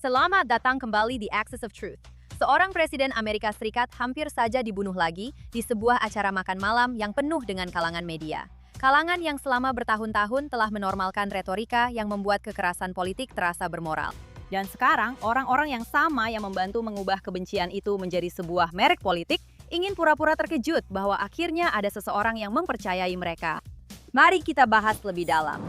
Selamat datang kembali di Axis of Truth. Seorang presiden Amerika Serikat hampir saja dibunuh lagi di sebuah acara makan malam yang penuh dengan kalangan media. Kalangan yang selama bertahun-tahun telah menormalkan retorika yang membuat kekerasan politik terasa bermoral. Dan sekarang, orang-orang yang sama yang membantu mengubah kebencian itu menjadi sebuah merek politik ingin pura-pura terkejut bahwa akhirnya ada seseorang yang mempercayai mereka. Mari kita bahas lebih dalam.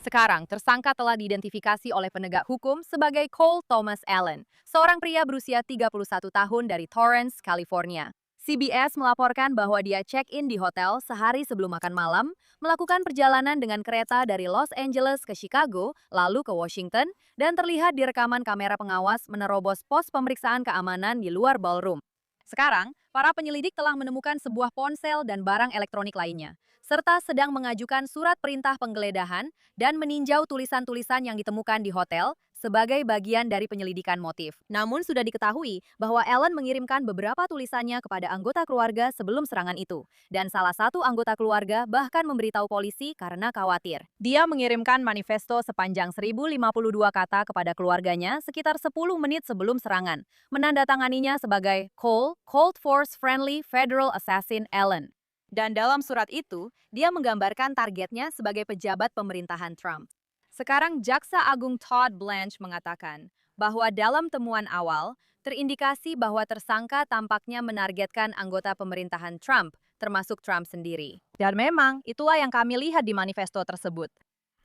Sekarang, tersangka telah diidentifikasi oleh penegak hukum sebagai Cole Thomas Allen, seorang pria berusia 31 tahun dari Torrance, California. CBS melaporkan bahwa dia check-in di hotel sehari sebelum makan malam, melakukan perjalanan dengan kereta dari Los Angeles ke Chicago, lalu ke Washington, dan terlihat di rekaman kamera pengawas menerobos pos pemeriksaan keamanan di luar ballroom. Sekarang, para penyelidik telah menemukan sebuah ponsel dan barang elektronik lainnya, serta sedang mengajukan surat perintah penggeledahan dan meninjau tulisan-tulisan yang ditemukan di hotel sebagai bagian dari penyelidikan motif. Namun sudah diketahui bahwa Allen mengirimkan beberapa tulisannya kepada anggota keluarga sebelum serangan itu, dan salah satu anggota keluarga bahkan memberitahu polisi karena khawatir. Dia mengirimkan manifesto sepanjang 1052 kata kepada keluarganya sekitar 10 menit sebelum serangan, menandatanganinya sebagai Cole, Cold Force Friendly Federal Assassin Allen. Dan dalam surat itu, dia menggambarkan targetnya sebagai pejabat pemerintahan Trump. Sekarang Jaksa Agung Todd Blanche mengatakan bahwa dalam temuan awal, terindikasi bahwa tersangka tampaknya menargetkan anggota pemerintahan Trump, termasuk Trump sendiri. Dan memang, itulah yang kami lihat di manifesto tersebut.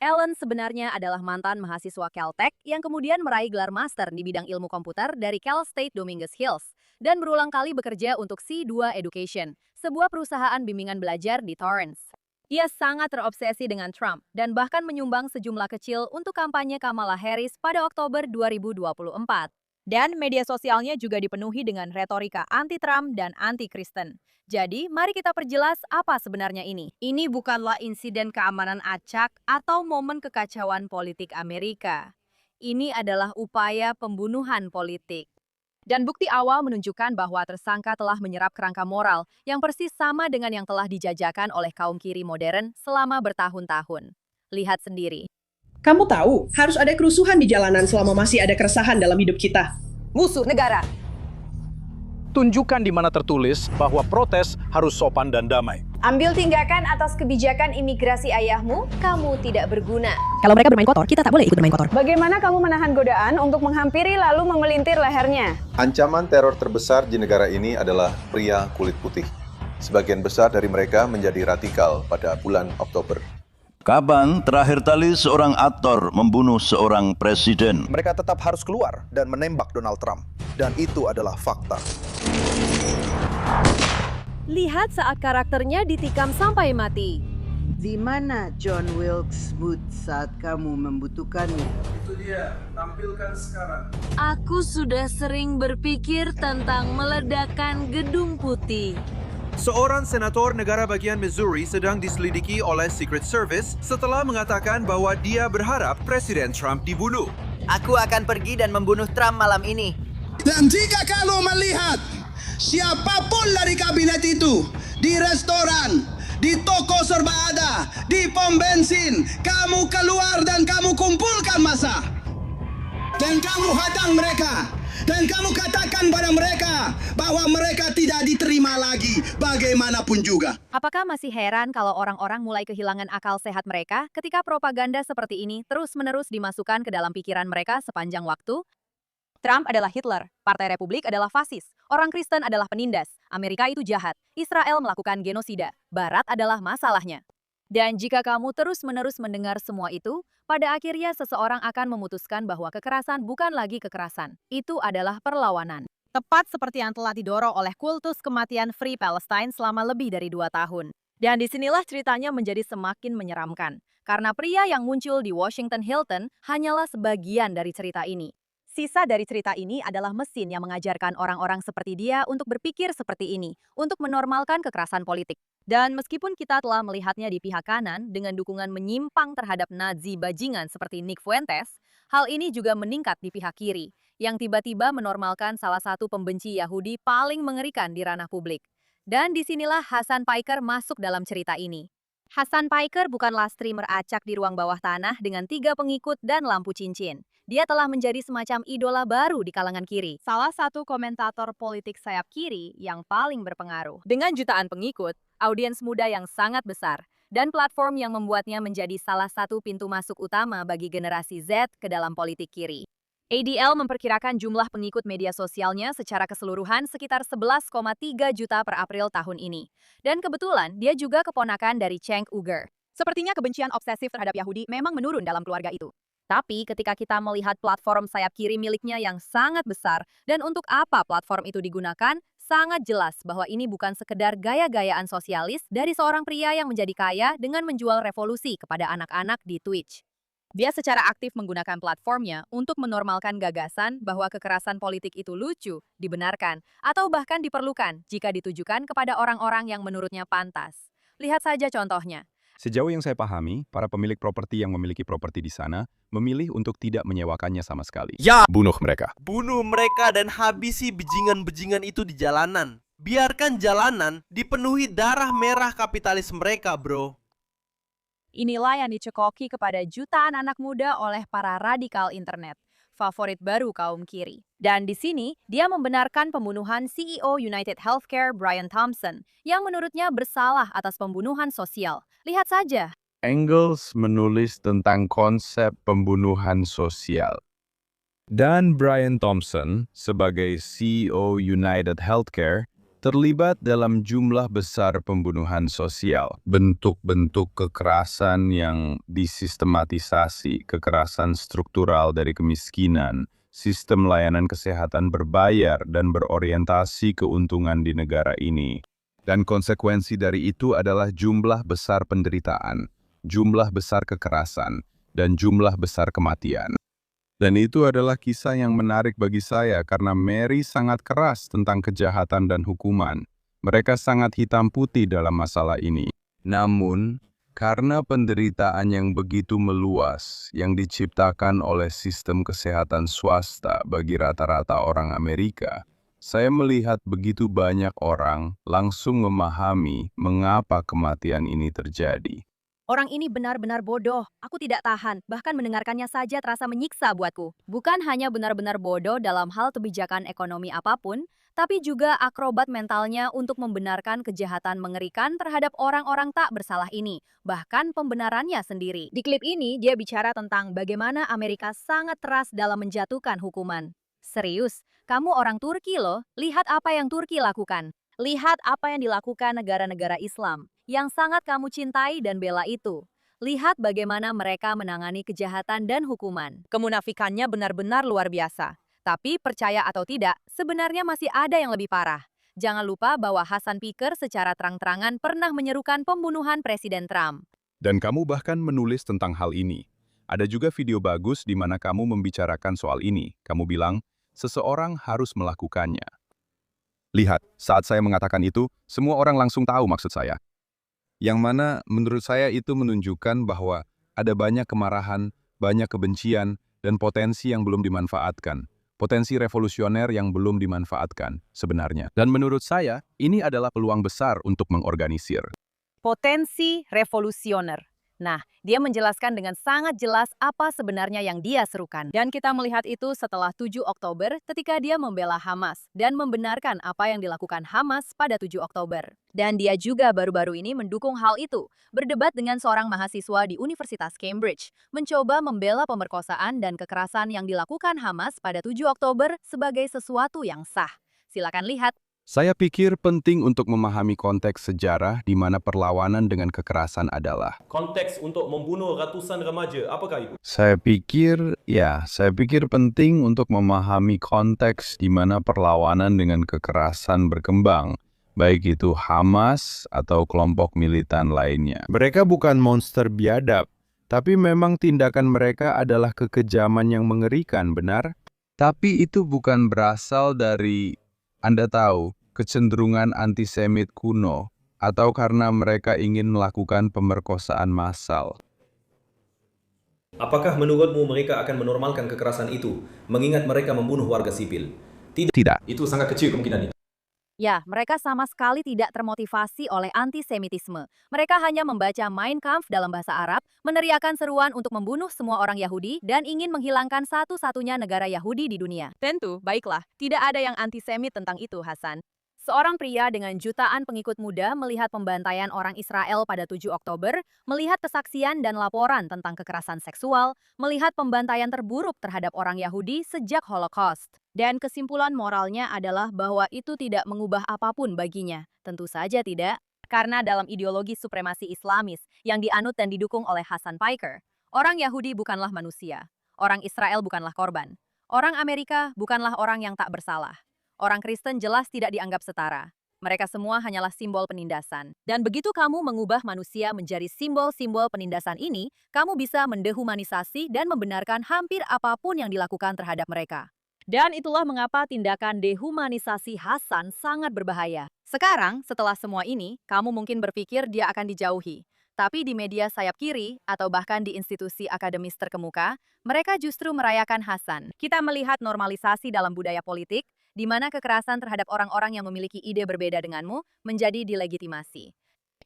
Allen sebenarnya adalah mantan mahasiswa Caltech yang kemudian meraih gelar master di bidang ilmu komputer dari Cal State Dominguez Hills dan berulang kali bekerja untuk C2 Education, sebuah perusahaan bimbingan belajar di Torrance. Ia sangat terobsesi dengan Trump dan bahkan menyumbang sejumlah kecil untuk kampanye Kamala Harris pada Oktober 2024. Dan media sosialnya juga dipenuhi dengan retorika anti-Trump dan anti-Kristen. Jadi, mari kita perjelas apa sebenarnya ini. Ini bukanlah insiden keamanan acak atau momen kekacauan politik Amerika. Ini adalah upaya pembunuhan politik. Dan bukti awal menunjukkan bahwa tersangka telah menyerap kerangka moral yang persis sama dengan yang telah dijajakan oleh kaum kiri modern selama bertahun-tahun. Lihat sendiri. Kamu tahu, harus ada kerusuhan di jalanan selama masih ada keresahan dalam hidup kita. Musuh negara. Tunjukkan di mana tertulis bahwa protes harus sopan dan damai. Ambil tindakan atas kebijakan imigrasi ayahmu, kamu tidak berguna. Kalau mereka bermain kotor, kita tak boleh ikut bermain kotor. Bagaimana kamu menahan godaan untuk menghampiri lalu memelintir lehernya? Ancaman teror terbesar di negara ini adalah pria kulit putih. Sebagian besar dari mereka menjadi radikal pada bulan Oktober. Kapan terakhir kali seorang aktor membunuh seorang presiden? Mereka tetap harus keluar dan menembak Donald Trump. Dan itu adalah fakta. Lihat saat karakternya ditikam sampai mati. Di mana John Wilkes Booth saat kamu membutuhkannya? Itu dia, tampilkan sekarang. Aku sudah sering berpikir tentang meledakkan Gedung Putih. Seorang senator negara bagian Missouri sedang diselidiki oleh Secret Service setelah mengatakan bahwa dia berharap Presiden Trump dibunuh. Aku akan pergi dan membunuh Trump malam ini. Dan jika kamu melihat siapapun dari kabinet itu di restoran, di toko serba ada, di pom bensin, kamu keluar dan kamu kumpulkan massa. Dan kamu hadang mereka. Dan kamu katakan pada mereka bahwa mereka tidak diterima lagi bagaimanapun juga. Apakah masih heran kalau orang-orang mulai kehilangan akal sehat mereka ketika propaganda seperti ini terus-menerus dimasukkan ke dalam pikiran mereka sepanjang waktu? Trump adalah Hitler, Partai Republik adalah fasis, orang Kristen adalah penindas, Amerika itu jahat, Israel melakukan genosida, Barat adalah masalahnya. Dan jika kamu terus-menerus mendengar semua itu, pada akhirnya seseorang akan memutuskan bahwa kekerasan bukan lagi kekerasan. Itu adalah perlawanan. Tepat seperti yang telah didorong oleh kultus kematian Free Palestine selama lebih dari 2 tahun. Dan disinilah ceritanya menjadi semakin menyeramkan. Karena pria yang muncul di Washington Hilton hanyalah sebagian dari cerita ini. Sisa dari cerita ini adalah mesin yang mengajarkan orang-orang seperti dia untuk berpikir seperti ini, untuk menormalkan kekerasan politik. Dan meskipun kita telah melihatnya di pihak kanan dengan dukungan menyimpang terhadap Nazi bajingan seperti Nick Fuentes, hal ini juga meningkat di pihak kiri, yang tiba-tiba menormalkan salah satu pembenci Yahudi paling mengerikan di ranah publik. Dan disinilah Hasan Piker masuk dalam cerita ini. Hasan Piker bukanlah streamer acak di ruang bawah tanah dengan 3 pengikut dan lampu cincin. Dia telah menjadi semacam idola baru di kalangan kiri. Salah satu komentator politik sayap kiri yang paling berpengaruh. Dengan jutaan pengikut, audiens muda yang sangat besar, dan platform yang membuatnya menjadi salah satu pintu masuk utama bagi generasi Z ke dalam politik kiri. ADL memperkirakan jumlah pengikut media sosialnya secara keseluruhan sekitar 11,3 juta per April tahun ini. Dan kebetulan, dia juga keponakan dari Cenk Uyghur. Sepertinya kebencian obsesif terhadap Yahudi memang menurun dalam keluarga itu. Tapi ketika kita melihat platform sayap kiri miliknya yang sangat besar, dan untuk apa platform itu digunakan, sangat jelas bahwa ini bukan sekedar gaya-gayaan sosialis dari seorang pria yang menjadi kaya dengan menjual revolusi kepada anak-anak di Twitch. Dia secara aktif menggunakan platformnya untuk menormalkan gagasan bahwa kekerasan politik itu lucu, dibenarkan, atau bahkan diperlukan jika ditujukan kepada orang-orang yang menurutnya pantas. Lihat saja contohnya. Sejauh yang saya pahami, para pemilik properti yang memiliki properti di sana memilih untuk tidak menyewakannya sama sekali. Ya! Bunuh mereka. Bunuh mereka dan habisi bajingan-bajingan itu di jalanan. Biarkan jalanan dipenuhi darah merah kapitalis mereka, bro. Inilah yang dicekoki kepada jutaan anak muda oleh para radikal internet, favorit baru kaum kiri. Dan di sini, dia membenarkan pembunuhan CEO United Healthcare Brian Thompson, yang menurutnya bersalah atas pembunuhan sosial. Lihat saja. Engels menulis tentang konsep pembunuhan sosial. Dan Brian Thompson, sebagai CEO United Healthcare, terlibat dalam jumlah besar pembunuhan sosial, bentuk-bentuk kekerasan yang disistematisasi, kekerasan struktural dari kemiskinan, sistem layanan kesehatan berbayar dan berorientasi keuntungan di negara ini. Dan konsekuensi dari itu adalah jumlah besar penderitaan, jumlah besar kekerasan, dan jumlah besar kematian. Dan itu adalah kisah yang menarik bagi saya karena Mary sangat keras tentang kejahatan dan hukuman. Mereka sangat hitam putih dalam masalah ini. Namun, karena penderitaan yang begitu meluas yang diciptakan oleh sistem kesehatan swasta bagi rata-rata orang Amerika, saya melihat begitu banyak orang langsung memahami mengapa kematian ini terjadi. Orang ini benar-benar bodoh. Aku tidak tahan, bahkan mendengarkannya saja terasa menyiksa buatku. Bukan hanya benar-benar bodoh dalam hal kebijakan ekonomi apapun, tapi juga akrobat mentalnya untuk membenarkan kejahatan mengerikan terhadap orang-orang tak bersalah ini, bahkan pembenarannya sendiri. Di klip ini, dia bicara tentang bagaimana Amerika sangat keras dalam menjatuhkan hukuman. Serius, kamu orang Turki loh, lihat apa yang Turki lakukan. Lihat apa yang dilakukan negara-negara Islam yang sangat kamu cintai dan bela itu. Lihat bagaimana mereka menangani kejahatan dan hukuman. Kemunafikannya benar-benar luar biasa. Tapi percaya atau tidak, sebenarnya masih ada yang lebih parah. Jangan lupa bahwa Hasan Piker secara terang-terangan pernah menyerukan pembunuhan Presiden Trump. Dan kamu bahkan menulis tentang hal ini. Ada juga video bagus di mana kamu membicarakan soal ini. Kamu bilang, seseorang harus melakukannya. Lihat, saat saya mengatakan itu, semua orang langsung tahu maksud saya. Yang mana menurut saya itu menunjukkan bahwa ada banyak kemarahan, banyak kebencian, dan potensi yang belum dimanfaatkan. Potensi revolusioner yang belum dimanfaatkan sebenarnya. Dan menurut saya, ini adalah peluang besar untuk mengorganisir. Potensi revolusioner. Nah, dia menjelaskan dengan sangat jelas apa sebenarnya yang dia serukan. Dan kita melihat itu setelah 7 Oktober ketika dia membela Hamas dan membenarkan apa yang dilakukan Hamas pada 7 Oktober. Dan dia juga baru-baru ini mendukung hal itu, berdebat dengan seorang mahasiswa di Universitas Cambridge, mencoba membela pemerkosaan dan kekerasan yang dilakukan Hamas pada 7 Oktober sebagai sesuatu yang sah. Silakan lihat. Saya pikir penting untuk memahami konteks sejarah di mana perlawanan dengan kekerasan adalah. Konteks untuk membunuh ratusan remaja, apakah itu? Saya pikir penting untuk memahami konteks di mana perlawanan dengan kekerasan berkembang, baik itu Hamas atau kelompok militan lainnya. Mereka bukan monster biadab, tapi memang tindakan mereka adalah kekejaman yang mengerikan, benar? Tapi itu bukan berasal dari, Anda tahu, kecenderungan antisemit kuno, atau karena mereka ingin melakukan pemerkosaan massal. Apakah menurutmu mereka akan menormalkan kekerasan itu, mengingat mereka membunuh warga sipil? Tidak. Itu sangat kecil kemungkinan itu. Ya, mereka sama sekali tidak termotivasi oleh antisemitisme. Mereka hanya membaca Mein Kampf dalam bahasa Arab, meneriakan seruan untuk membunuh semua orang Yahudi, dan ingin menghilangkan satu-satunya negara Yahudi di dunia. Tentu, baiklah. Tidak ada yang antisemit tentang itu, Hasan. Seorang pria dengan jutaan pengikut muda melihat pembantaian orang Israel pada 7 Oktober, melihat kesaksian dan laporan tentang kekerasan seksual, melihat pembantaian terburuk terhadap orang Yahudi sejak Holocaust. Dan kesimpulan moralnya adalah bahwa itu tidak mengubah apapun baginya. Tentu saja tidak. Karena dalam ideologi supremasi Islamis yang dianut dan didukung oleh Hasan Piker, orang Yahudi bukanlah manusia. Orang Israel bukanlah korban. Orang Amerika bukanlah orang yang tak bersalah. Orang Kristen jelas tidak dianggap setara. Mereka semua hanyalah simbol penindasan. Dan begitu kamu mengubah manusia menjadi simbol-simbol penindasan ini, kamu bisa mendehumanisasi dan membenarkan hampir apapun yang dilakukan terhadap mereka. Dan itulah mengapa tindakan dehumanisasi Hasan sangat berbahaya. Sekarang, setelah semua ini, kamu mungkin berpikir dia akan dijauhi. Tapi di media sayap kiri, atau bahkan di institusi akademis terkemuka, mereka justru merayakan Hasan. Kita melihat normalisasi dalam budaya politik, di mana kekerasan terhadap orang-orang yang memiliki ide berbeda denganmu menjadi dilegitimasi.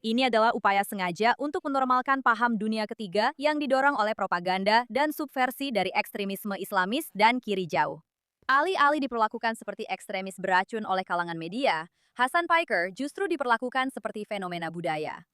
Ini adalah upaya sengaja untuk menormalkan paham dunia ketiga yang didorong oleh propaganda dan subversi dari ekstremisme Islamis dan kiri jauh. Alih-alih diperlakukan seperti ekstremis beracun oleh kalangan media, Hasan Piker justru diperlakukan seperti fenomena budaya.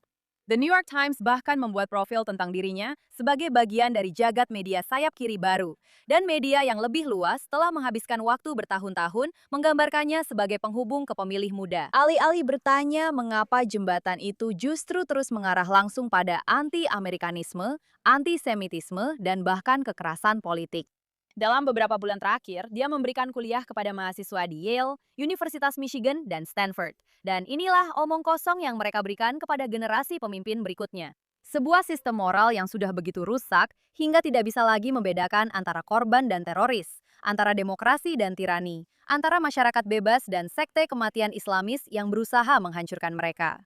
The New York Times bahkan membuat profil tentang dirinya sebagai bagian dari jagat media sayap kiri baru, dan media yang lebih luas telah menghabiskan waktu bertahun-tahun menggambarkannya sebagai penghubung ke pemilih muda. Alih-alih bertanya mengapa jembatan itu justru terus mengarah langsung pada anti-Amerikanisme, antisemitisme, dan bahkan kekerasan politik. Dalam beberapa bulan terakhir, dia memberikan kuliah kepada mahasiswa di Yale, Universitas Michigan, dan Stanford. Dan inilah omong kosong yang mereka berikan kepada generasi pemimpin berikutnya. Sebuah sistem moral yang sudah begitu rusak hingga tidak bisa lagi membedakan antara korban dan teroris, antara demokrasi dan tirani, antara masyarakat bebas dan sekte kematian Islamis yang berusaha menghancurkan mereka.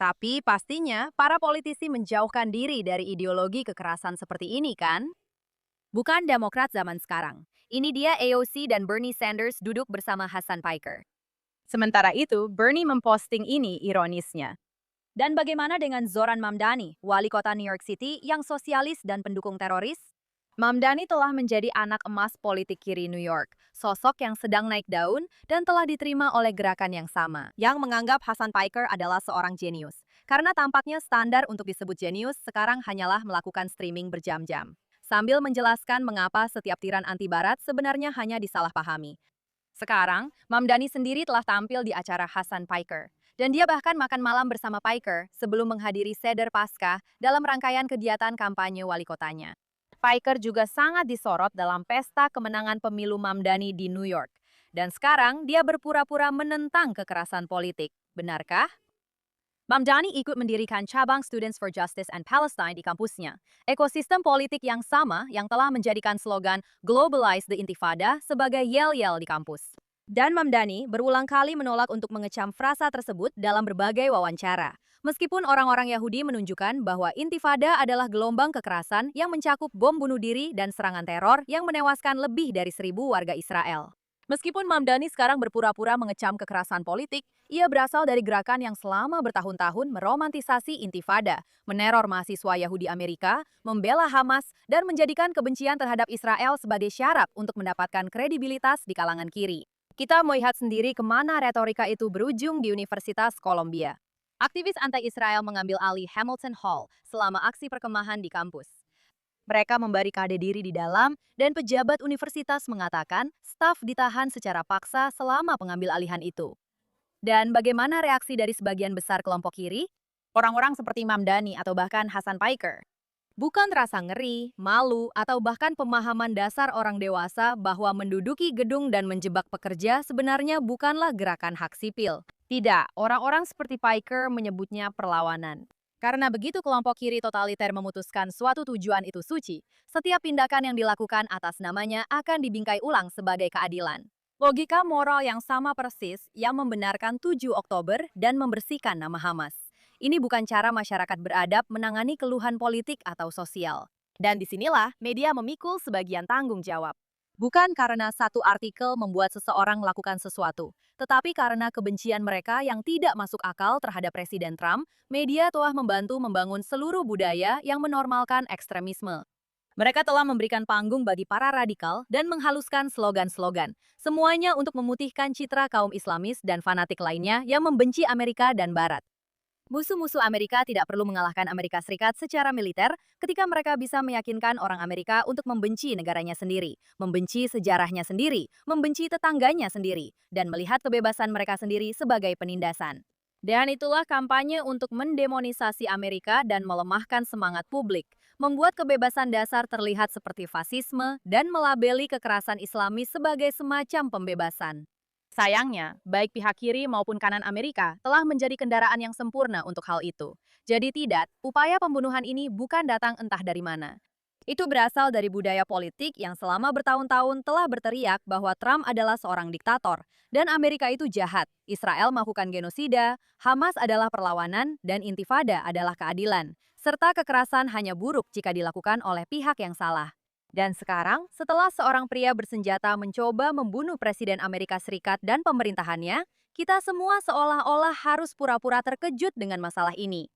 Tapi pastinya para politisi menjauhkan diri dari ideologi kekerasan seperti ini, kan? Bukan Demokrat zaman sekarang. Ini dia AOC dan Bernie Sanders duduk bersama Hasan Piker. Sementara itu, Bernie memposting ini ironisnya. Dan bagaimana dengan Zoran Mamdani, wali kota New York City yang sosialis dan pendukung teroris? Mamdani telah menjadi anak emas politik kiri New York, sosok yang sedang naik daun dan telah diterima oleh gerakan yang sama, yang menganggap Hasan Piker adalah seorang jenius. Karena tampaknya standar untuk disebut jenius sekarang hanyalah melakukan streaming berjam-jam. Sambil menjelaskan mengapa setiap tiran anti-barat sebenarnya hanya disalahpahami. Sekarang, Mamdani sendiri telah tampil di acara Hasan Piker. Dan dia bahkan makan malam bersama Piker sebelum menghadiri seder Paskah dalam rangkaian kegiatan kampanye wali kotanya. Piker juga sangat disorot dalam pesta kemenangan pemilu Mamdani di New York. Dan sekarang dia berpura-pura menentang kekerasan politik. Benarkah? Mamdani ikut mendirikan cabang Students for Justice and Palestine di kampusnya. Ekosistem politik yang sama yang telah menjadikan slogan Globalize the Intifada sebagai yel-yel di kampus. Dan Mamdani berulang kali menolak untuk mengecam frasa tersebut dalam berbagai wawancara. Meskipun orang-orang Yahudi menunjukkan bahwa intifada adalah gelombang kekerasan yang mencakup bom bunuh diri dan serangan teror yang menewaskan lebih dari 1.000 warga Israel. Meskipun Mamdani sekarang berpura-pura mengecam kekerasan politik, ia berasal dari gerakan yang selama bertahun-tahun meromantisasi intifada, meneror mahasiswa Yahudi Amerika, membela Hamas, dan menjadikan kebencian terhadap Israel sebagai syarat untuk mendapatkan kredibilitas di kalangan kiri. Kita melihat sendiri kemana retorika itu berujung di Universitas Columbia. Aktivis anti-Israel mengambil alih Hamilton Hall selama aksi perkemahan di kampus. Mereka membarikade diri di dalam, dan pejabat universitas mengatakan staf ditahan secara paksa selama pengambil alihan itu. Dan bagaimana reaksi dari sebagian besar kelompok kiri? Orang-orang seperti Mamdani atau bahkan Hasan Piker. Bukan rasa ngeri, malu, atau bahkan pemahaman dasar orang dewasa bahwa menduduki gedung dan menjebak pekerja sebenarnya bukanlah gerakan hak sipil. Tidak, orang-orang seperti Piker menyebutnya perlawanan. Karena begitu kelompok kiri totaliter memutuskan suatu tujuan itu suci, setiap tindakan yang dilakukan atas namanya akan dibingkai ulang sebagai keadilan. Logika moral yang sama persis yang membenarkan 7 Oktober dan membersihkan nama Hamas. Ini bukan cara masyarakat beradab menangani keluhan politik atau sosial. Dan disinilah media memikul sebagian tanggung jawab. Bukan karena satu artikel membuat seseorang melakukan sesuatu, tetapi karena kebencian mereka yang tidak masuk akal terhadap Presiden Trump, media telah membantu membangun seluruh budaya yang menormalkan ekstremisme. Mereka telah memberikan panggung bagi para radikal dan menghaluskan slogan-slogan, semuanya untuk memutihkan citra kaum Islamis dan fanatik lainnya yang membenci Amerika dan Barat. Musuh-musuh Amerika tidak perlu mengalahkan Amerika Serikat secara militer ketika mereka bisa meyakinkan orang Amerika untuk membenci negaranya sendiri, membenci sejarahnya sendiri, membenci tetangganya sendiri, dan melihat kebebasan mereka sendiri sebagai penindasan. Dan itulah kampanye untuk mendemonisasi Amerika dan melemahkan semangat publik, membuat kebebasan dasar terlihat seperti fasisme dan melabeli kekerasan Islami sebagai semacam pembebasan. Sayangnya, baik pihak kiri maupun kanan Amerika telah menjadi kendaraan yang sempurna untuk hal itu. Jadi tidak, upaya pembunuhan ini bukan datang entah dari mana. Itu berasal dari budaya politik yang selama bertahun-tahun telah berteriak bahwa Trump adalah seorang diktator, dan Amerika itu jahat, Israel melakukan genosida, Hamas adalah perlawanan, dan Intifada adalah keadilan, serta kekerasan hanya buruk jika dilakukan oleh pihak yang salah. Dan sekarang, setelah seorang pria bersenjata mencoba membunuh Presiden Amerika Serikat dan pemerintahannya, kita semua seolah-olah harus pura-pura terkejut dengan masalah ini.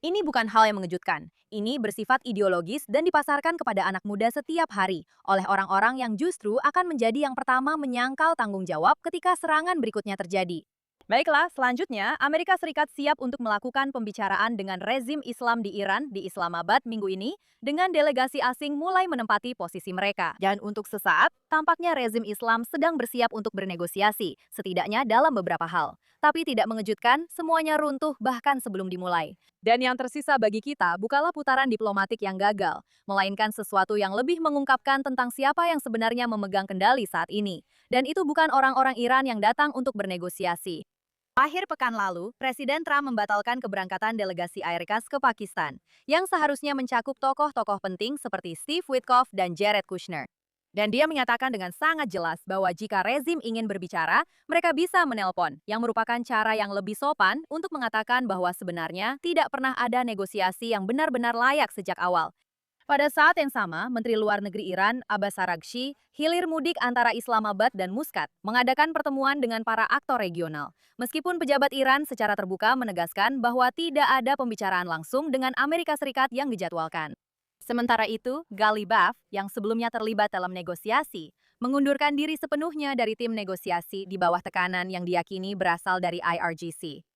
Ini bukan hal yang mengejutkan. Ini bersifat ideologis dan dipasarkan kepada anak muda setiap hari oleh orang-orang yang justru akan menjadi yang pertama menyangkal tanggung jawab ketika serangan berikutnya terjadi. Baiklah, selanjutnya, Amerika Serikat siap untuk melakukan pembicaraan dengan rezim Islam di Iran di Islamabad minggu ini, dengan delegasi asing mulai menempati posisi mereka. Dan untuk sesaat, tampaknya rezim Islam sedang bersiap untuk bernegosiasi, setidaknya dalam beberapa hal. Tapi tidak mengejutkan, semuanya runtuh bahkan sebelum dimulai. Dan yang tersisa bagi kita bukanlah putaran diplomatik yang gagal, melainkan sesuatu yang lebih mengungkapkan tentang siapa yang sebenarnya memegang kendali saat ini. Dan itu bukan orang-orang Iran yang datang untuk bernegosiasi. Akhir pekan lalu, Presiden Trump membatalkan keberangkatan delegasi Aircast ke Pakistan, yang seharusnya mencakup tokoh-tokoh penting seperti Steve Witkoff dan Jared Kushner. Dan dia menyatakan dengan sangat jelas bahwa jika rezim ingin berbicara, mereka bisa menelpon, yang merupakan cara yang lebih sopan untuk mengatakan bahwa sebenarnya tidak pernah ada negosiasi yang benar-benar layak sejak awal. Pada saat yang sama, Menteri Luar Negeri Iran, Abbas Araghchi, hilir mudik antara Islamabad dan Muscat, mengadakan pertemuan dengan para aktor regional. Meskipun pejabat Iran secara terbuka menegaskan bahwa tidak ada pembicaraan langsung dengan Amerika Serikat yang dijadwalkan. Sementara itu, Ghalibaf, yang sebelumnya terlibat dalam negosiasi, mengundurkan diri sepenuhnya dari tim negosiasi di bawah tekanan yang diyakini berasal dari IRGC.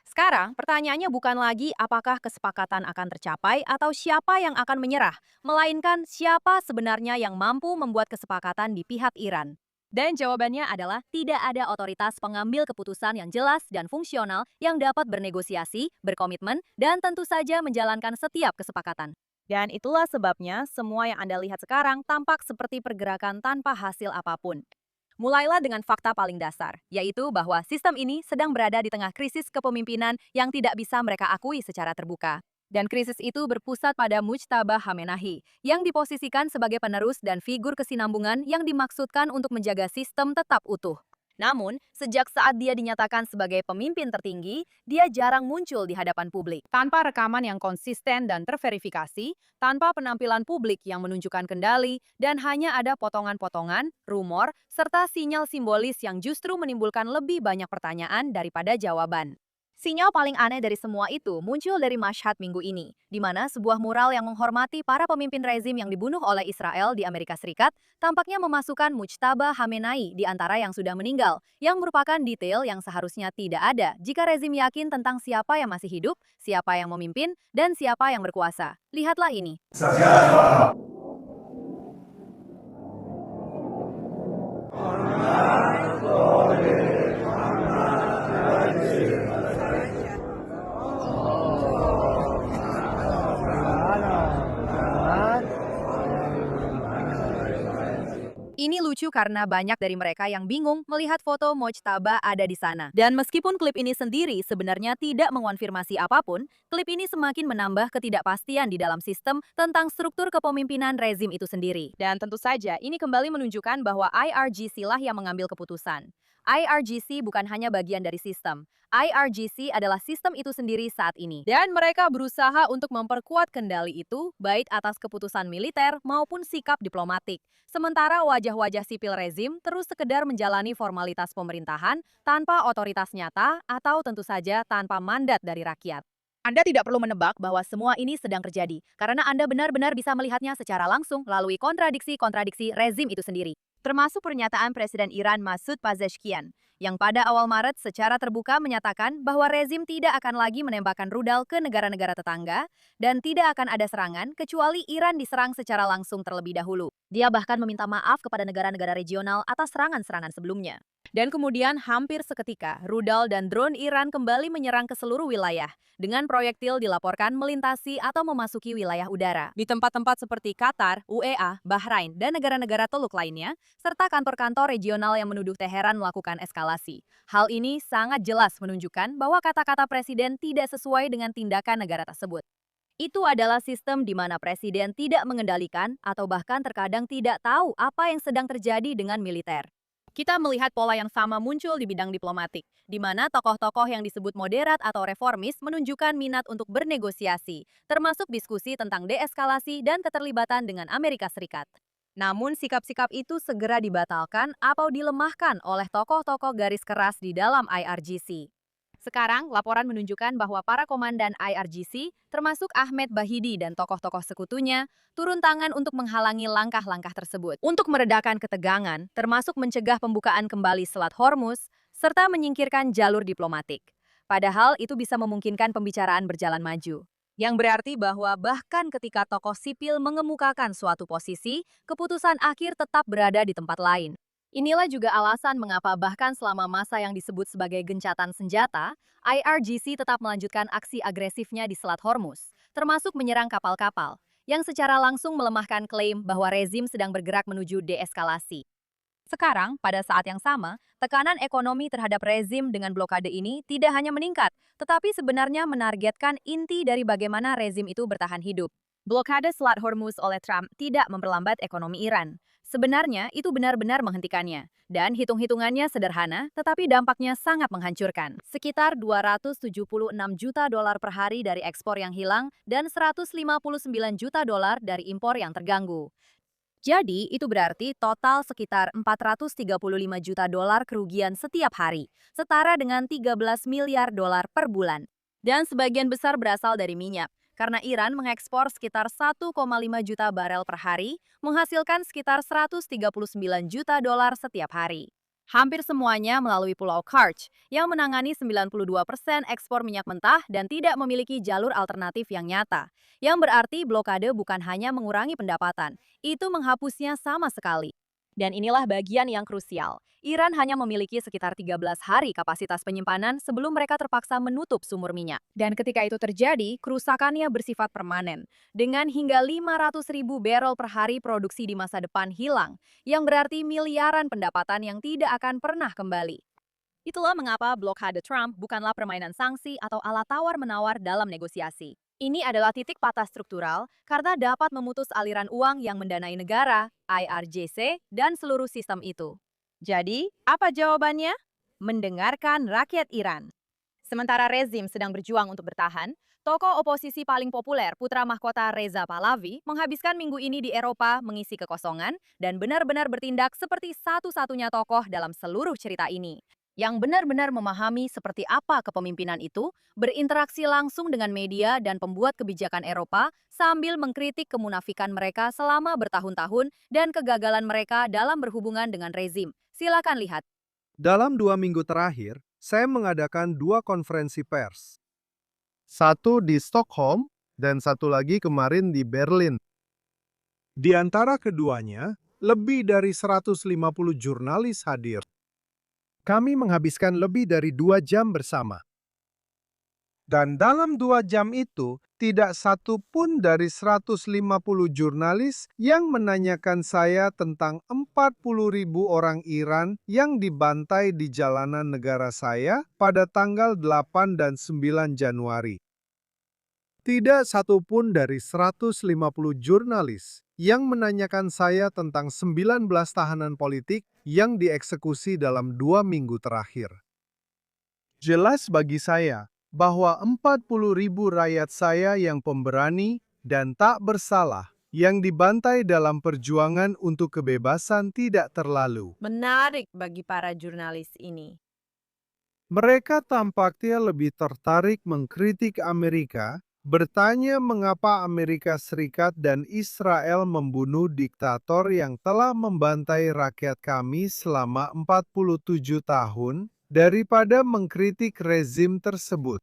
Sekarang, pertanyaannya bukan lagi apakah kesepakatan akan tercapai atau siapa yang akan menyerah, melainkan siapa sebenarnya yang mampu membuat kesepakatan di pihak Iran. Dan jawabannya adalah tidak ada otoritas pengambil keputusan yang jelas dan fungsional yang dapat bernegosiasi, berkomitmen, dan tentu saja menjalankan setiap kesepakatan. Dan itulah sebabnya semua yang Anda lihat sekarang tampak seperti pergerakan tanpa hasil apapun. Mulailah dengan fakta paling dasar, yaitu bahwa sistem ini sedang berada di tengah krisis kepemimpinan yang tidak bisa mereka akui secara terbuka. Dan krisis itu berpusat pada Mujtaba Khamenei, yang diposisikan sebagai penerus dan figur kesinambungan yang dimaksudkan untuk menjaga sistem tetap utuh. Namun, sejak saat dia dinyatakan sebagai pemimpin tertinggi, dia jarang muncul di hadapan publik. Tanpa rekaman yang konsisten dan terverifikasi, tanpa penampilan publik yang menunjukkan kendali, dan hanya ada potongan-potongan, rumor, serta sinyal simbolis yang justru menimbulkan lebih banyak pertanyaan daripada jawaban. Sinyal paling aneh dari semua itu muncul dari Mashhad minggu ini, di mana sebuah mural yang menghormati para pemimpin rezim yang dibunuh oleh Israel di Amerika Serikat tampaknya memasukkan Mujtaba Khamenei di antara yang sudah meninggal, yang merupakan detail yang seharusnya tidak ada jika rezim yakin tentang siapa yang masih hidup, siapa yang memimpin, dan siapa yang berkuasa. Lihatlah ini. Ini lucu karena banyak dari mereka yang bingung melihat foto Mojtaba ada di sana. Dan meskipun klip ini sendiri sebenarnya tidak mengonfirmasi apapun, klip ini semakin menambah ketidakpastian di dalam sistem tentang struktur kepemimpinan rezim itu sendiri. Dan tentu saja ini kembali menunjukkan bahwa IRGC lah yang mengambil keputusan. IRGC bukan hanya bagian dari sistem. IRGC adalah sistem itu sendiri saat ini. Dan mereka berusaha untuk memperkuat kendali itu, baik atas keputusan militer maupun sikap diplomatik. Sementara wajah-wajah sipil rezim terus sekedar menjalani formalitas pemerintahan tanpa otoritas nyata atau tentu saja tanpa mandat dari rakyat. Anda tidak perlu menebak bahwa semua ini sedang terjadi, karena Anda benar-benar bisa melihatnya secara langsung melalui kontradiksi-kontradiksi rezim itu sendiri. Termasuk pernyataan Presiden Iran Masoud Pezeshkian, yang pada awal Maret secara terbuka menyatakan bahwa rezim tidak akan lagi menembakkan rudal ke negara-negara tetangga, dan tidak akan ada serangan kecuali Iran diserang secara langsung terlebih dahulu. Dia bahkan meminta maaf kepada negara-negara regional atas serangan-serangan sebelumnya. Dan kemudian hampir seketika, rudal dan drone Iran kembali menyerang ke seluruh wilayah, dengan proyektil dilaporkan melintasi atau memasuki wilayah udara. Di tempat-tempat seperti Qatar, UEA, Bahrain, dan negara-negara Teluk lainnya, serta kantor-kantor regional yang menuduh Teheran melakukan eskalasi. Hal ini sangat jelas menunjukkan bahwa kata-kata presiden tidak sesuai dengan tindakan negara tersebut. Itu adalah sistem di mana presiden tidak mengendalikan atau bahkan terkadang tidak tahu apa yang sedang terjadi dengan militer. Kita melihat pola yang sama muncul di bidang diplomatik, di mana tokoh-tokoh yang disebut moderat atau reformis menunjukkan minat untuk bernegosiasi, termasuk diskusi tentang deeskalasi dan keterlibatan dengan Amerika Serikat. Namun sikap-sikap itu segera dibatalkan atau dilemahkan oleh tokoh-tokoh garis keras di dalam IRGC. Sekarang, laporan menunjukkan bahwa para komandan IRGC, termasuk Ahmed Bahidi dan tokoh-tokoh sekutunya, turun tangan untuk menghalangi langkah-langkah tersebut. Untuk meredakan ketegangan, termasuk mencegah pembukaan kembali Selat Hormuz, serta menyingkirkan jalur diplomatik. Padahal itu bisa memungkinkan pembicaraan berjalan maju. Yang berarti bahwa bahkan ketika tokoh sipil mengemukakan suatu posisi, keputusan akhir tetap berada di tempat lain. Inilah juga alasan mengapa bahkan selama masa yang disebut sebagai gencatan senjata, IRGC tetap melanjutkan aksi agresifnya di Selat Hormuz, termasuk menyerang kapal-kapal, yang secara langsung melemahkan klaim bahwa rezim sedang bergerak menuju deeskalasi. Sekarang, pada saat yang sama, tekanan ekonomi terhadap rezim dengan blokade ini tidak hanya meningkat, tetapi sebenarnya menargetkan inti dari bagaimana rezim itu bertahan hidup. Blokade Selat Hormuz oleh Trump tidak memperlambat ekonomi Iran. Sebenarnya itu benar-benar menghentikannya. Dan hitung-hitungannya sederhana, tetapi dampaknya sangat menghancurkan. Sekitar 276 juta dolar per hari dari ekspor yang hilang dan 159 juta dolar dari impor yang terganggu. Jadi, itu berarti total sekitar 435 juta dolar kerugian setiap hari, setara dengan 13 miliar dolar per bulan. Dan sebagian besar berasal dari minyak. Karena Iran mengekspor sekitar 1,5 juta barel per hari, menghasilkan sekitar 139 juta dolar setiap hari. Hampir semuanya melalui Pulau Karch, yang menangani 92% ekspor minyak mentah dan tidak memiliki jalur alternatif yang nyata. Yang berarti blokade bukan hanya mengurangi pendapatan, itu menghapusnya sama sekali. Dan inilah bagian yang krusial. Iran hanya memiliki sekitar 13 hari kapasitas penyimpanan sebelum mereka terpaksa menutup sumur minyak. Dan ketika itu terjadi, kerusakannya bersifat permanen. Dengan hingga 500.000 barrel per hari produksi di masa depan hilang, yang berarti miliaran pendapatan yang tidak akan pernah kembali. Itulah mengapa blokade Trump bukanlah permainan sanksi atau alat tawar-menawar dalam negosiasi. Ini adalah titik patah struktural karena dapat memutus aliran uang yang mendanai negara, IRGC, dan seluruh sistem itu. Jadi, apa jawabannya? Mendengarkan rakyat Iran. Sementara rezim sedang berjuang untuk bertahan, tokoh oposisi paling populer, putra mahkota Reza Pahlavi, menghabiskan minggu ini di Eropa mengisi kekosongan dan benar-benar bertindak seperti satu-satunya tokoh dalam seluruh cerita ini. Yang benar-benar memahami seperti apa kepemimpinan itu, berinteraksi langsung dengan media dan pembuat kebijakan Eropa sambil mengkritik kemunafikan mereka selama bertahun-tahun dan kegagalan mereka dalam berhubungan dengan rezim. Silakan lihat. Dalam 2 minggu terakhir, saya mengadakan 2 konferensi pers. Satu di Stockholm dan satu lagi kemarin di Berlin. Di antara keduanya, lebih dari 150 jurnalis hadir. Kami menghabiskan lebih dari 2 jam bersama. Dan dalam 2 jam itu, tidak satu pun dari 150 jurnalis yang menanyakan saya tentang 40.000 orang Iran yang dibantai di jalanan negara saya pada tanggal 8 dan 9 Januari. Tidak satupun dari 150 jurnalis yang menanyakan saya tentang 19 tahanan politik yang dieksekusi dalam 2 minggu terakhir. Jelas bagi saya bahwa 40.000 rakyat saya yang pemberani dan tak bersalah yang dibantai dalam perjuangan untuk kebebasan tidak terlalu. Menarik bagi para jurnalis ini. Mereka tampaknya lebih tertarik mengkritik Amerika, bertanya mengapa Amerika Serikat dan Israel membunuh diktator yang telah membantai rakyat kami selama 47 tahun, daripada mengkritik rezim tersebut.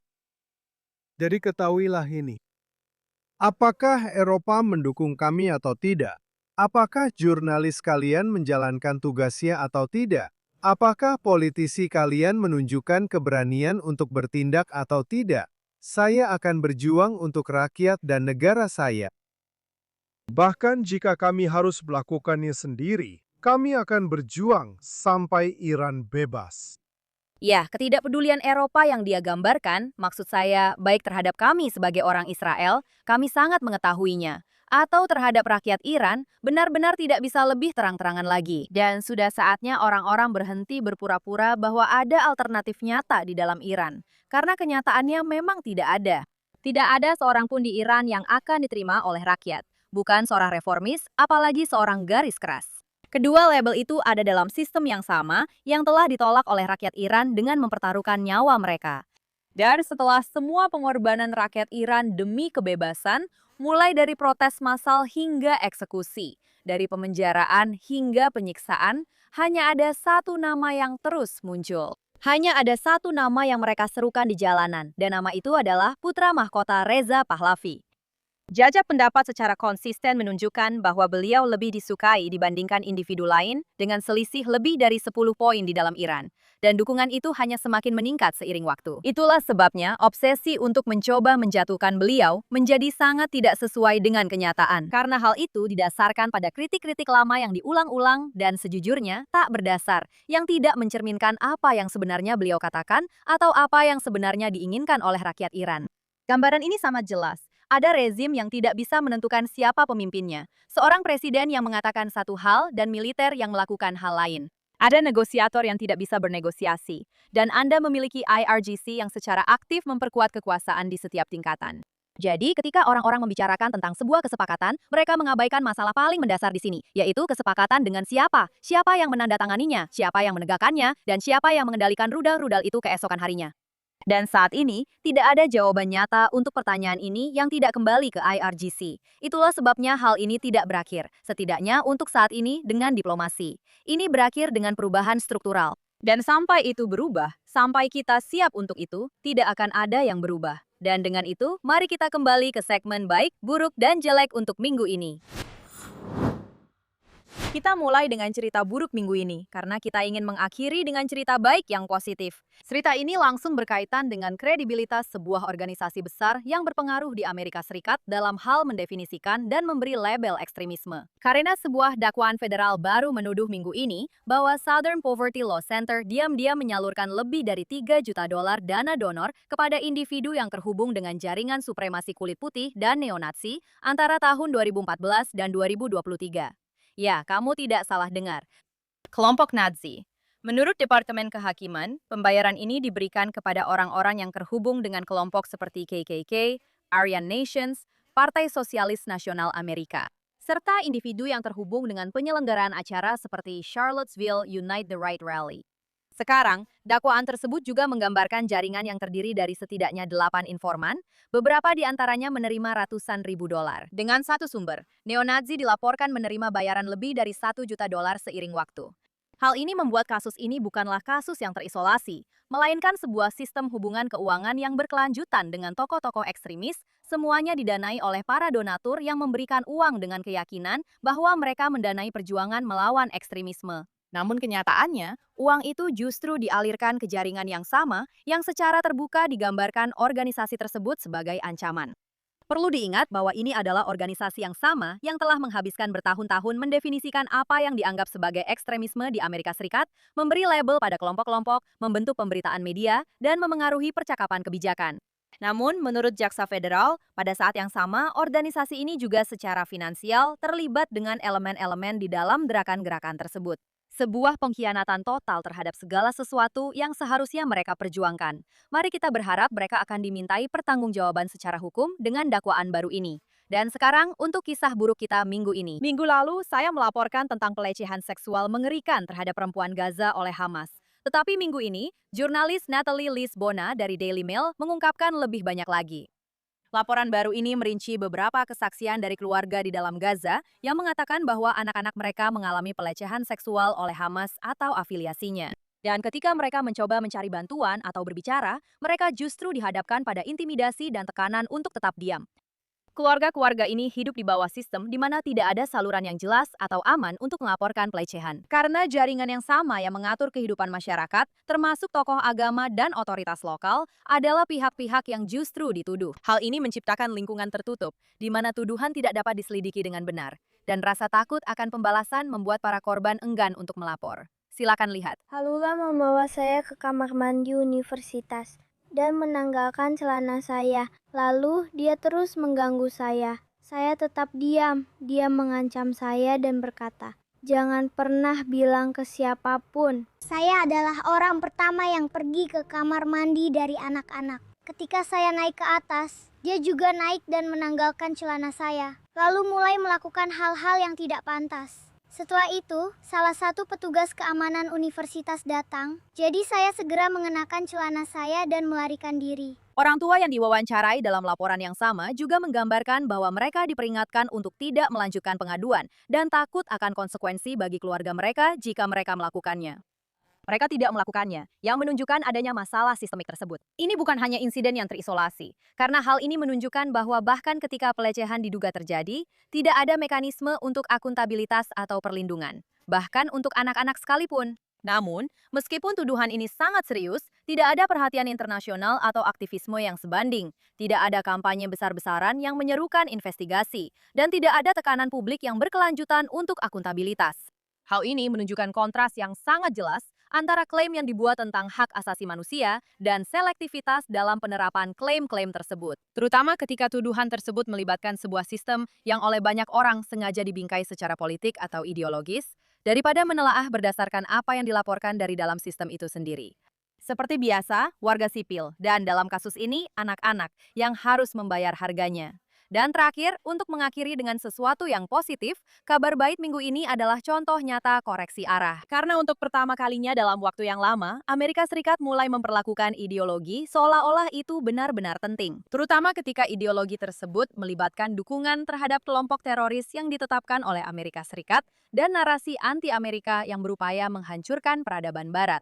Jadi ketahuilah ini. Apakah Eropa mendukung kami atau tidak? Apakah jurnalis kalian menjalankan tugasnya atau tidak? Apakah politisi kalian menunjukkan keberanian untuk bertindak atau tidak? Saya akan berjuang untuk rakyat dan negara saya. Bahkan jika kami harus melakukannya sendiri, kami akan berjuang sampai Iran bebas. Ya, ketidakpedulian Eropa yang dia gambarkan, maksud saya baik terhadap kami sebagai orang Israel, kami sangat mengetahuinya. Atau terhadap rakyat Iran, benar-benar tidak bisa lebih terang-terangan lagi. Dan sudah saatnya orang-orang berhenti berpura-pura bahwa ada alternatif nyata di dalam Iran. Karena kenyataannya memang tidak ada. Tidak ada seorang pun di Iran yang akan diterima oleh rakyat. Bukan seorang reformis, apalagi seorang garis keras. Kedua label itu ada dalam sistem yang sama yang telah ditolak oleh rakyat Iran dengan mempertaruhkan nyawa mereka. Dan setelah semua pengorbanan rakyat Iran demi kebebasan, mulai dari protes massal hingga eksekusi, dari pemenjaraan hingga penyiksaan, hanya ada satu nama yang terus muncul. Hanya ada satu nama yang mereka serukan di jalanan, dan nama itu adalah putra mahkota Reza Pahlavi. Jajak pendapat secara konsisten menunjukkan bahwa beliau lebih disukai dibandingkan individu lain dengan selisih lebih dari 10 poin di dalam Iran. Dan dukungan itu hanya semakin meningkat seiring waktu. Itulah sebabnya obsesi untuk mencoba menjatuhkan beliau menjadi sangat tidak sesuai dengan kenyataan. Karena hal itu didasarkan pada kritik-kritik lama yang diulang-ulang dan sejujurnya tak berdasar, yang tidak mencerminkan apa yang sebenarnya beliau katakan atau apa yang sebenarnya diinginkan oleh rakyat Iran. Gambaran ini sangat jelas. Ada rezim yang tidak bisa menentukan siapa pemimpinnya. Seorang presiden yang mengatakan satu hal dan militer yang melakukan hal lain. Ada negosiator yang tidak bisa bernegosiasi. Dan Anda memiliki IRGC yang secara aktif memperkuat kekuasaan di setiap tingkatan. Jadi, ketika orang-orang membicarakan tentang sebuah kesepakatan, mereka mengabaikan masalah paling mendasar di sini, yaitu kesepakatan dengan siapa, siapa yang menandatanganinya, siapa yang menegakkannya, dan siapa yang mengendalikan rudal-rudal itu keesokan harinya. Dan saat ini, tidak ada jawaban nyata untuk pertanyaan ini yang tidak kembali ke IRGC. Itulah sebabnya hal ini tidak berakhir, setidaknya untuk saat ini dengan diplomasi. Ini berakhir dengan perubahan struktural. Dan sampai itu berubah, sampai kita siap untuk itu, tidak akan ada yang berubah. Dan dengan itu, mari kita kembali ke segmen baik, buruk, dan jelek untuk minggu ini. Kita mulai dengan cerita buruk minggu ini, karena kita ingin mengakhiri dengan cerita baik yang positif. Cerita ini langsung berkaitan dengan kredibilitas sebuah organisasi besar yang berpengaruh di Amerika Serikat dalam hal mendefinisikan dan memberi label ekstremisme. Karena sebuah dakwaan federal baru menuduh minggu ini bahwa Southern Poverty Law Center diam-diam menyalurkan lebih dari $3 juta dana donor kepada individu yang terhubung dengan jaringan supremasi kulit putih dan neonazi antara tahun 2014 dan 2023. Ya, kamu tidak salah dengar. Kelompok Nazi. Menurut Departemen Kehakiman, pembayaran ini diberikan kepada orang-orang yang terhubung dengan kelompok seperti KKK, Aryan Nations, Partai Sosialis Nasional Amerika, serta individu yang terhubung dengan penyelenggaraan acara seperti Charlottesville Unite the Right Rally. Sekarang, dakwaan tersebut juga menggambarkan jaringan yang terdiri dari setidaknya 8 informan, beberapa di antaranya menerima ratusan ribu dolar. Dengan satu sumber, neonazi dilaporkan menerima bayaran lebih dari $1 juta seiring waktu. Hal ini membuat kasus ini bukanlah kasus yang terisolasi, melainkan sebuah sistem hubungan keuangan yang berkelanjutan dengan tokoh-tokoh ekstremis, semuanya didanai oleh para donatur yang memberikan uang dengan keyakinan bahwa mereka mendanai perjuangan melawan ekstremisme. Namun kenyataannya, uang itu justru dialirkan ke jaringan yang sama yang secara terbuka digambarkan organisasi tersebut sebagai ancaman. Perlu diingat bahwa ini adalah organisasi yang sama yang telah menghabiskan bertahun-tahun mendefinisikan apa yang dianggap sebagai ekstremisme di Amerika Serikat, memberi label pada kelompok-kelompok, membentuk pemberitaan media, dan memengaruhi percakapan kebijakan. Namun, menurut Jaksa Federal, pada saat yang sama, organisasi ini juga secara finansial terlibat dengan elemen-elemen di dalam gerakan-gerakan tersebut. Sebuah pengkhianatan total terhadap segala sesuatu yang seharusnya mereka perjuangkan. Mari kita berharap mereka akan dimintai pertanggungjawaban secara hukum dengan dakwaan baru ini. Dan sekarang untuk kisah buruk kita minggu ini. Minggu lalu, saya melaporkan tentang pelecehan seksual mengerikan terhadap perempuan Gaza oleh Hamas. Tetapi minggu ini, jurnalis Natalie Lisbona dari Daily Mail mengungkapkan lebih banyak lagi. Laporan baru ini merinci beberapa kesaksian dari keluarga di dalam Gaza yang mengatakan bahwa anak-anak mereka mengalami pelecehan seksual oleh Hamas atau afiliasinya. Dan ketika mereka mencoba mencari bantuan atau berbicara, mereka justru dihadapkan pada intimidasi dan tekanan untuk tetap diam. Keluarga-keluarga ini hidup di bawah sistem di mana tidak ada saluran yang jelas atau aman untuk melaporkan pelecehan. Karena jaringan yang sama yang mengatur kehidupan masyarakat, termasuk tokoh agama dan otoritas lokal, adalah pihak-pihak yang justru dituduh. Hal ini menciptakan lingkungan tertutup, di mana tuduhan tidak dapat diselidiki dengan benar. Dan rasa takut akan pembalasan membuat para korban enggan untuk melapor. Silakan lihat. Halula membawa saya ke kamar mandi universitas dan menanggalkan celana saya. Lalu dia terus mengganggu saya. Saya tetap diam. Dia mengancam saya dan berkata, "Jangan pernah bilang ke siapapun." Saya adalah orang pertama yang pergi ke kamar mandi dari anak-anak. Ketika saya naik ke atas, dia juga naik dan menanggalkan celana saya. Lalu mulai melakukan hal-hal yang tidak pantas. Setelah itu, salah satu petugas keamanan universitas datang, jadi saya segera mengenakan celana saya dan melarikan diri. Orang tua yang diwawancarai dalam laporan yang sama juga menggambarkan bahwa mereka diperingatkan untuk tidak melanjutkan pengaduan dan takut akan konsekuensi bagi keluarga mereka jika mereka melakukannya. Mereka tidak melakukannya, yang menunjukkan adanya masalah sistemik tersebut. Ini bukan hanya insiden yang terisolasi, karena hal ini menunjukkan bahwa bahkan ketika pelecehan diduga terjadi, tidak ada mekanisme untuk akuntabilitas atau perlindungan, bahkan untuk anak-anak sekalipun. Namun, meskipun tuduhan ini sangat serius, tidak ada perhatian internasional atau aktivisme yang sebanding, tidak ada kampanye besar-besaran yang menyerukan investigasi, dan tidak ada tekanan publik yang berkelanjutan untuk akuntabilitas. Hal ini menunjukkan kontras yang sangat jelas antara klaim yang dibuat tentang hak asasi manusia dan selektivitas dalam penerapan klaim-klaim tersebut. Terutama ketika tuduhan tersebut melibatkan sebuah sistem yang oleh banyak orang sengaja dibingkai secara politik atau ideologis, daripada menelaah berdasarkan apa yang dilaporkan dari dalam sistem itu sendiri. Seperti biasa, warga sipil, dan dalam kasus ini, anak-anak yang harus membayar harganya. Dan terakhir, untuk mengakhiri dengan sesuatu yang positif, kabar baik minggu ini adalah contoh nyata koreksi arah. Karena untuk pertama kalinya dalam waktu yang lama, Amerika Serikat mulai memperlakukan ideologi seolah-olah itu benar-benar penting. Terutama ketika ideologi tersebut melibatkan dukungan terhadap kelompok teroris yang ditetapkan oleh Amerika Serikat dan narasi anti-Amerika yang berupaya menghancurkan peradaban Barat.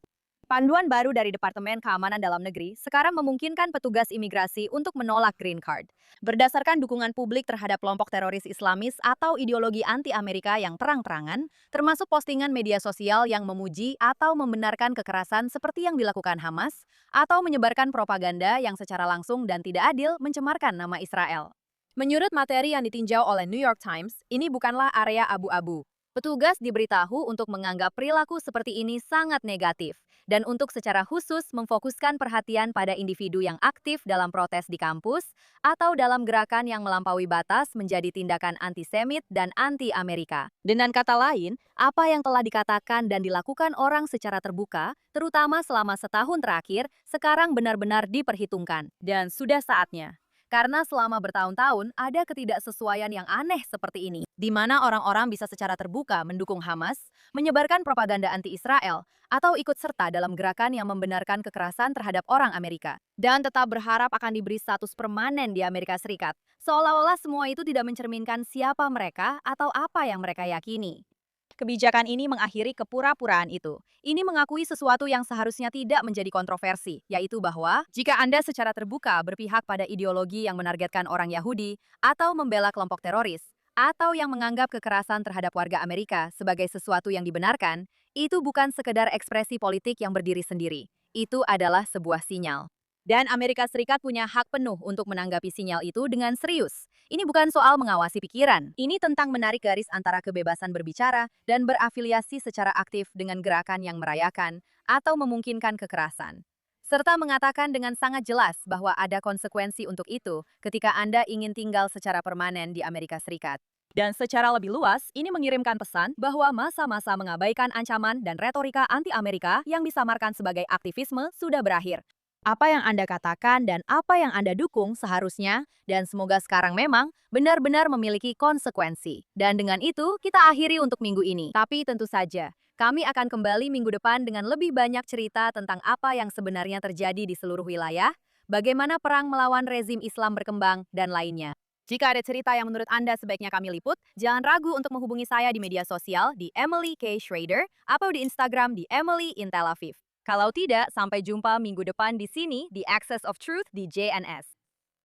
Panduan baru dari Departemen Keamanan Dalam Negeri sekarang memungkinkan petugas imigrasi untuk menolak green card. Berdasarkan dukungan publik terhadap kelompok teroris Islamis atau ideologi anti-Amerika yang terang-terangan, termasuk postingan media sosial yang memuji atau membenarkan kekerasan seperti yang dilakukan Hamas, atau menyebarkan propaganda yang secara langsung dan tidak adil mencemarkan nama Israel. Menurut materi yang ditinjau oleh New York Times, ini bukanlah area abu-abu. Petugas diberitahu untuk menganggap perilaku seperti ini sangat negatif, dan untuk secara khusus memfokuskan perhatian pada individu yang aktif dalam protes di kampus atau dalam gerakan yang melampaui batas menjadi tindakan antisemit dan anti-Amerika. Dengan kata lain, apa yang telah dikatakan dan dilakukan orang secara terbuka, terutama selama setahun terakhir, sekarang benar-benar diperhitungkan, dan sudah saatnya. Karena selama bertahun-tahun ada ketidaksesuaian yang aneh seperti ini, di mana orang-orang bisa secara terbuka mendukung Hamas, menyebarkan propaganda anti-Israel, atau ikut serta dalam gerakan yang membenarkan kekerasan terhadap orang Amerika, dan tetap berharap akan diberi status permanen di Amerika Serikat, seolah-olah semua itu tidak mencerminkan siapa mereka atau apa yang mereka yakini. Kebijakan ini mengakhiri kepura-puraan itu. Ini mengakui sesuatu yang seharusnya tidak menjadi kontroversi, yaitu bahwa jika Anda secara terbuka berpihak pada ideologi yang menargetkan orang Yahudi, atau membela kelompok teroris, atau yang menganggap kekerasan terhadap warga Amerika sebagai sesuatu yang dibenarkan, itu bukan sekedar ekspresi politik yang berdiri sendiri. Itu adalah sebuah sinyal. Dan Amerika Serikat punya hak penuh untuk menanggapi sinyal itu dengan serius. Ini bukan soal mengawasi pikiran. Ini tentang menarik garis antara kebebasan berbicara dan berafiliasi secara aktif dengan gerakan yang merayakan atau memungkinkan kekerasan. serta mengatakan dengan sangat jelas bahwa ada konsekuensi untuk itu ketika Anda ingin tinggal secara permanen di Amerika Serikat. Dan secara lebih luas, ini mengirimkan pesan bahwa masa-masa mengabaikan ancaman dan retorika anti-Amerika yang disamarkan sebagai aktivisme sudah berakhir. Apa yang Anda katakan dan apa yang Anda dukung seharusnya, dan semoga sekarang memang, benar-benar memiliki konsekuensi. Dan dengan itu, kita akhiri untuk minggu ini. Tapi tentu saja, kami akan kembali minggu depan dengan lebih banyak cerita tentang apa yang sebenarnya terjadi di seluruh wilayah, bagaimana perang melawan rezim Islam berkembang, dan lainnya. Jika ada cerita yang menurut Anda sebaiknya kami liput, jangan ragu untuk menghubungi saya di media sosial di Emily K. Schrader atau di Instagram di Emily in Tel Aviv. Kalau tidak, sampai jumpa minggu depan di sini di Access of Truth di JNS.